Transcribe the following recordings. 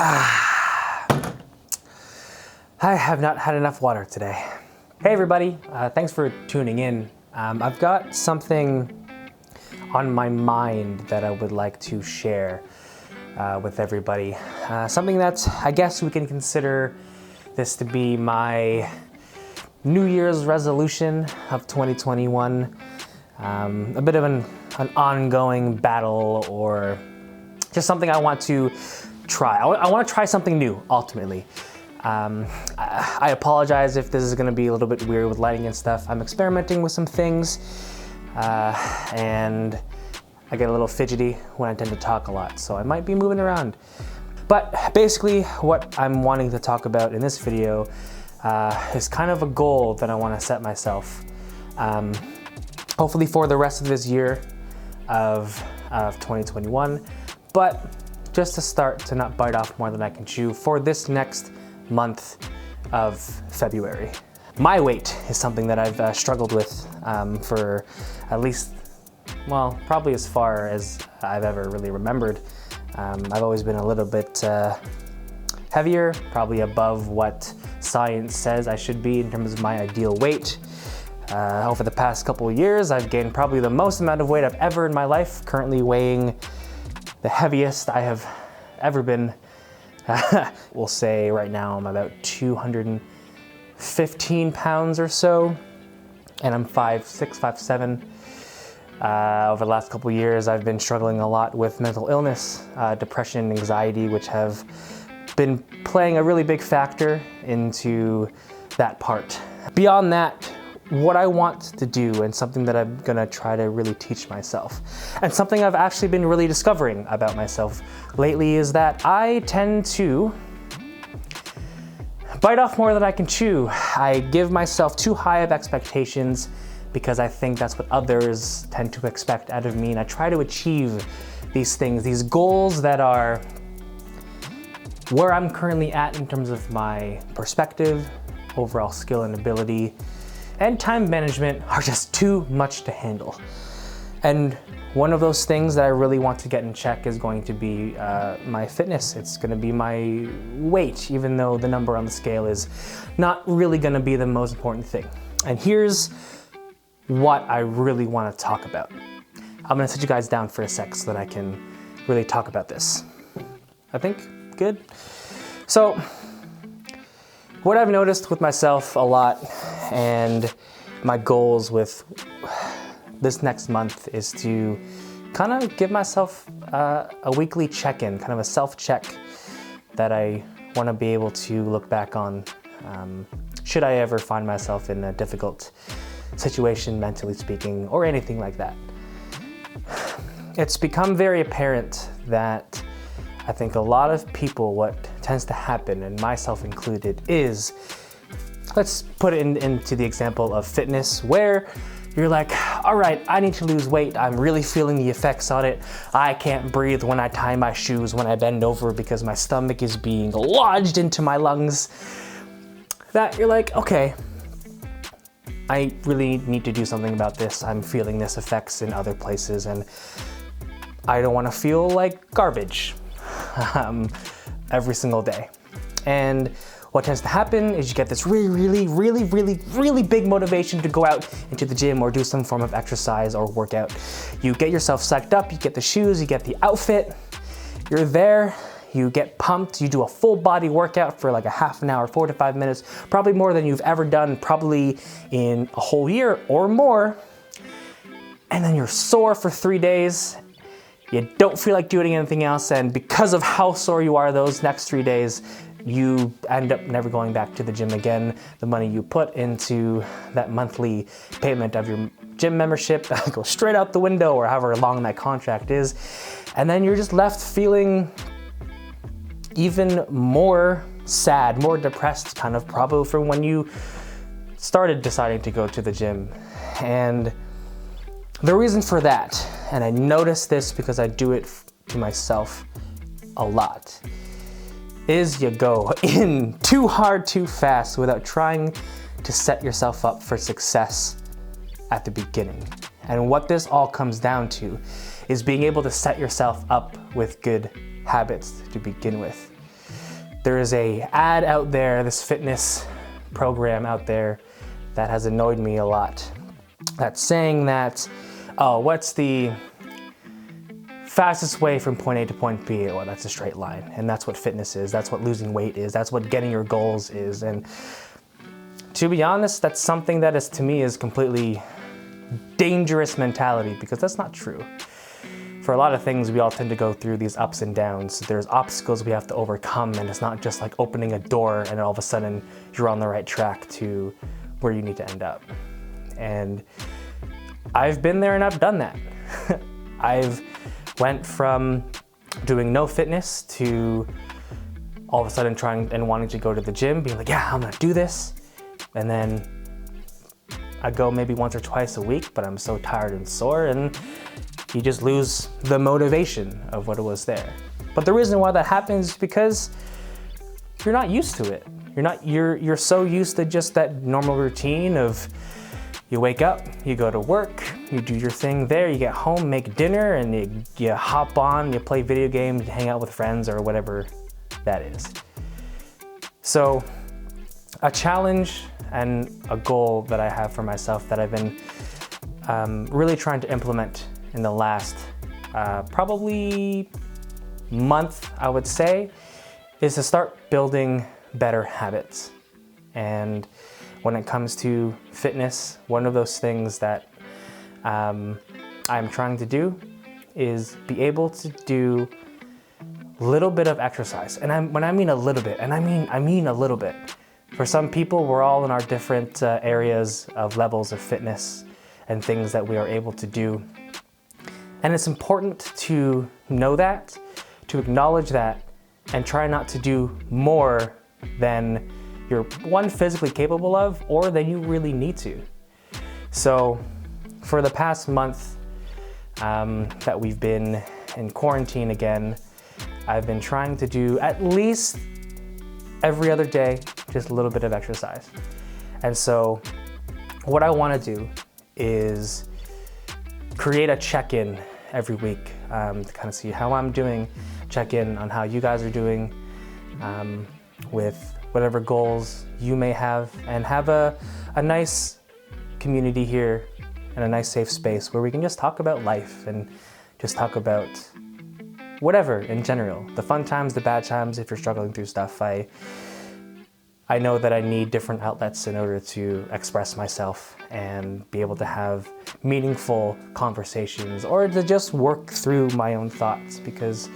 I have not had enough water today. Hey everybody, thanks for tuning in. I've got something on my mind that I would like to share with everybody. Something that I guess we can consider this to be my New Year's resolution of 2021. A bit of an ongoing battle, or just something I want to try. I want to try something new, ultimately. I apologize if this is going to be a little bit weird with lighting and stuff. I'm experimenting with some things, and I get a little fidgety when I tend to talk a lot, so I might be moving around. But basically, what I'm wanting to talk about in this video is kind of a goal that I want to set myself. Hopefully for the rest of this year of 2021, but just to start to not bite off more than I can chew for this next month of February. My weight is something that I've struggled with for at least, well, probably as far as I've ever really remembered. I've always been a little bit heavier, probably above what science says I should be in terms of my ideal weight. Over the past couple of years, I've gained probably the most amount of weight I've ever in my life, currently weighing the heaviest I have ever been. We'll say right now I'm about 215 pounds or so, and I'm 5'6", 5'7". Over the last couple of years, I've been struggling a lot with mental illness, depression, anxiety, which have been playing a really big factor into that part. Beyond that, what I want to do, and something that I'm gonna try to really teach myself, and something I've actually been really discovering about myself lately, is that I tend to bite off more than I can chew. I give myself too high of expectations because I think that's what others tend to expect out of me, and I try to achieve these things, these goals that are where I'm currently at in terms of my perspective, overall skill and ability, and time management are just too much to handle. And one of those things that I really want to get in check is going to be my fitness. It's gonna be my weight, even though the number on the scale is not really gonna be the most important thing. And here's what I really wanna talk about. I'm gonna sit you guys down for a sec so that I can really talk about this. I think, good? So, what I've noticed with myself a lot, and my goals with this next month, is to kind of give myself a weekly check-in, kind of a self-check that I want to be able to look back on should I ever find myself in a difficult situation, mentally speaking, or anything like that. It's become very apparent that I think a lot of people, what tends to happen, and myself included, is, let's put it into the example of fitness, where you're like, all right, I need to lose weight. I'm really feeling the effects on it. I can't breathe when I tie my shoes, when I bend over, because my stomach is being lodged into my lungs. That you're like, okay, I really need to do something about this. I'm feeling this effects in other places, and I don't want to feel like garbage every single day. And what tends to happen is you get this really big motivation to go out into the gym or do some form of exercise or workout. You get yourself psyched up, you get the shoes, you get the outfit, you're there, you get pumped, you do a full body workout for like a half an hour, 45 minutes, probably more than you've ever done, probably in a whole year or more. And then you're sore for 3 days. You don't feel like doing anything else, and because of how sore you are those next 3 days, you end up never going back to the gym again. The money you put into that monthly payment of your gym membership goes straight out the window, or however long that contract is. And then you're just left feeling even more sad, more depressed, kind of, probably from when you started deciding to go to the gym. And the reason for that, and I notice this because I do it to myself a lot, is you go in too hard, too fast, without trying to set yourself up for success at the beginning. And what this all comes down to is being able to set yourself up with good habits to begin with. there is a ad out there, this fitness program out there that has annoyed me a lot. That's saying that, oh, what's the fastest way from point A to point B? Well, that's a straight line. And that's what fitness is. That's what losing weight is. That's what getting your goals is. And to be honest, that's something that is, to me, is completely dangerous mentality, because that's not true. For a lot of things, we all tend to go through these ups and downs. There's obstacles we have to overcome, and it's not just like opening a door and all of a sudden you're on the right track to where you need to end up. And I've been there and I've done that. I've went from doing no fitness to all of a sudden trying and wanting to go to the gym, being like, yeah, I'm gonna do this. And then I go maybe once or twice a week, but I'm so tired and sore, and you just lose the motivation of what it was there. But the reason why that happens is because you're not used to it. You're so used to just that normal routine of you wake up, you go to work, you do your thing there, you get home, make dinner, and you hop on, you play video games, you hang out with friends or whatever that is. So a challenge and a goal that I have for myself that I've been really trying to implement in the last probably month, I would say, is to start building better habits. And when it comes to fitness, one of those things that I'm trying to do is be able to do a little bit of exercise. And when I mean a little bit, and I mean a little bit. For some people, we're all in our different areas of levels of fitness and things that we are able to do. And it's important to know that, to acknowledge that, and try not to do more than you're, one, physically capable of, or than you really need to. So for the past month that we've been in quarantine again, I've been trying to do at least every other day, just a little bit of exercise. And so what I want to do is create a check-in every week to kind of see how I'm doing, check in on how you guys are doing with whatever goals you may have, and have a nice community here and a nice safe space where we can just talk about life and just talk about whatever in general. The fun times, the bad times, if you're struggling through stuff. I know that I need different outlets in order to express myself and be able to have meaningful conversations, or to just work through my own thoughts, because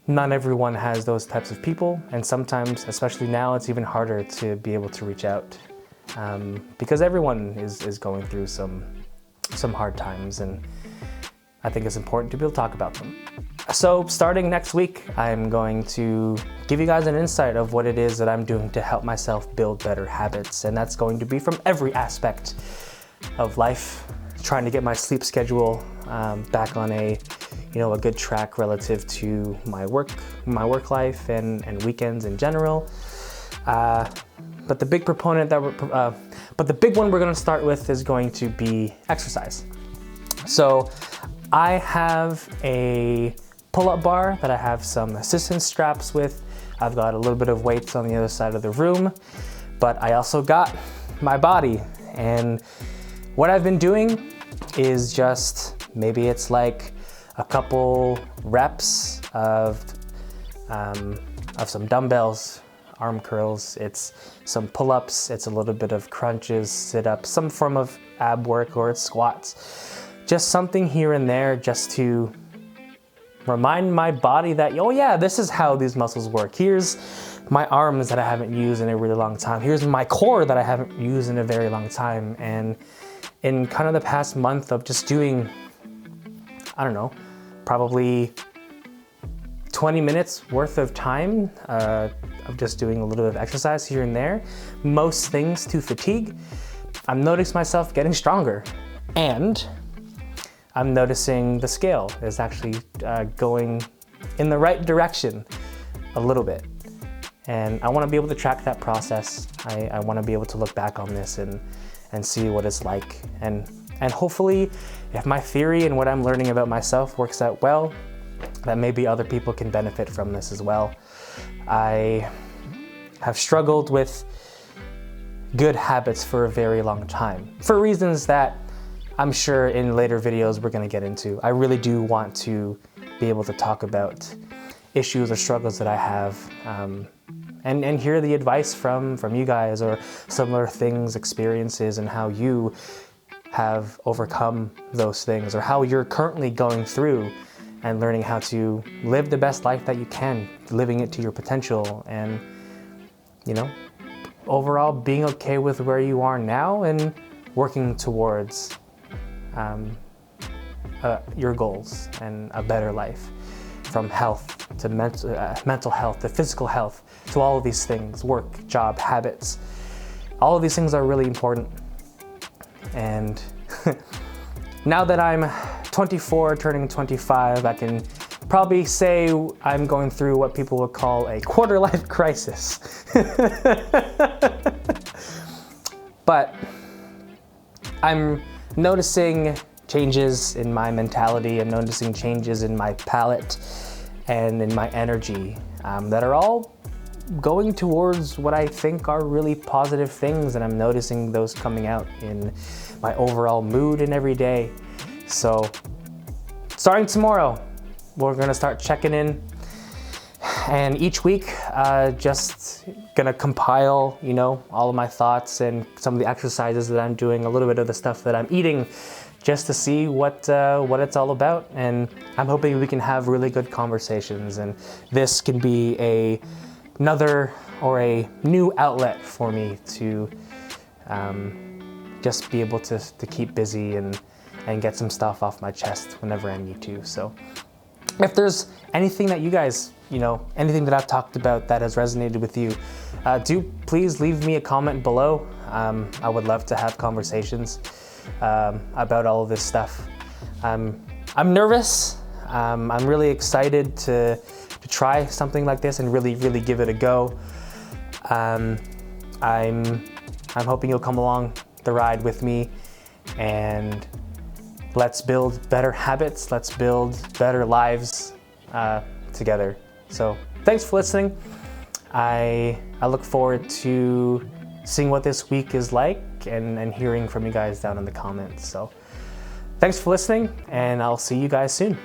not everyone has those types of people, and sometimes, especially now, it's even harder to be able to reach out because everyone is going through some hard times, and I think it's important to be able to talk about them. So starting next week, I'm going to give you guys an insight of what it is that I'm doing to help myself build better habits, and that's going to be from every aspect of life, trying to get my sleep schedule back on a good track relative to my work life and weekends in general. But the big one we're going to start with is going to be exercise. So I have a pull-up bar that I have some assistance straps with. I've got a little bit of weights on the other side of the room, but I also got my body. And what I've been doing is just, maybe it's like a couple reps of some dumbbells, arm curls, it's some pull-ups, it's a little bit of crunches, sit-ups, some form of ab work, or it's squats. Just something here and there just to remind my body that, oh yeah, this is how these muscles work. Here's my arms that I haven't used in a really long time. Here's my core that I haven't used in a very long time. And in kind of the past month of just doing, I don't know, probably 20 minutes worth of time of just doing a little bit of exercise here and there, most things to fatigue, I'm noticing myself getting stronger. And I'm noticing the scale is actually going in the right direction a little bit. And I want to be able to track that process. I want to be able to look back on this and see what it's like. And hopefully, if my theory and what I'm learning about myself works out well, that maybe other people can benefit from this as well. I have struggled with good habits for a very long time, for reasons that I'm sure in later videos we're going to get into. I really do want to be able to talk about issues or struggles that I have, and hear the advice from you guys, or similar things, experiences, and how you have overcome those things, or how you're currently going through and learning how to live the best life that you can, living it to your potential, and, you know, overall being okay with where you are now and working towards your goals and a better life, from health to mental health to physical health to all of these things, work, job, habits. All of these things are really important. And now that I'm 24, turning 25, I can probably say I'm going through what people would call a quarter-life crisis. But I'm noticing changes in my mentality. I'm noticing changes in my palate and in my energy that are all going towards what I think are really positive things, and I'm noticing those coming out in my overall mood and every day. So starting tomorrow, we're gonna start checking in, and each week just gonna compile, you know, all of my thoughts and some of the exercises that I'm doing, a little bit of the stuff that I'm eating, just to see what it's all about. And I'm hoping we can have really good conversations, and this can be another or a new outlet for me to just be able to keep busy and get some stuff off my chest whenever I need to. So if there's anything that you guys, you know, anything that I've talked about that has resonated with you, do please leave me a comment below. I would love to have conversations about all of this stuff. I'm nervous. I'm really excited to try something like this and really give it a go. I'm hoping you'll come along the ride with me, and let's build better habits. Let's build better lives together. So thanks for listening. I look forward to seeing what this week is like and hearing from you guys down in the comments. So thanks for listening, and I'll see you guys soon.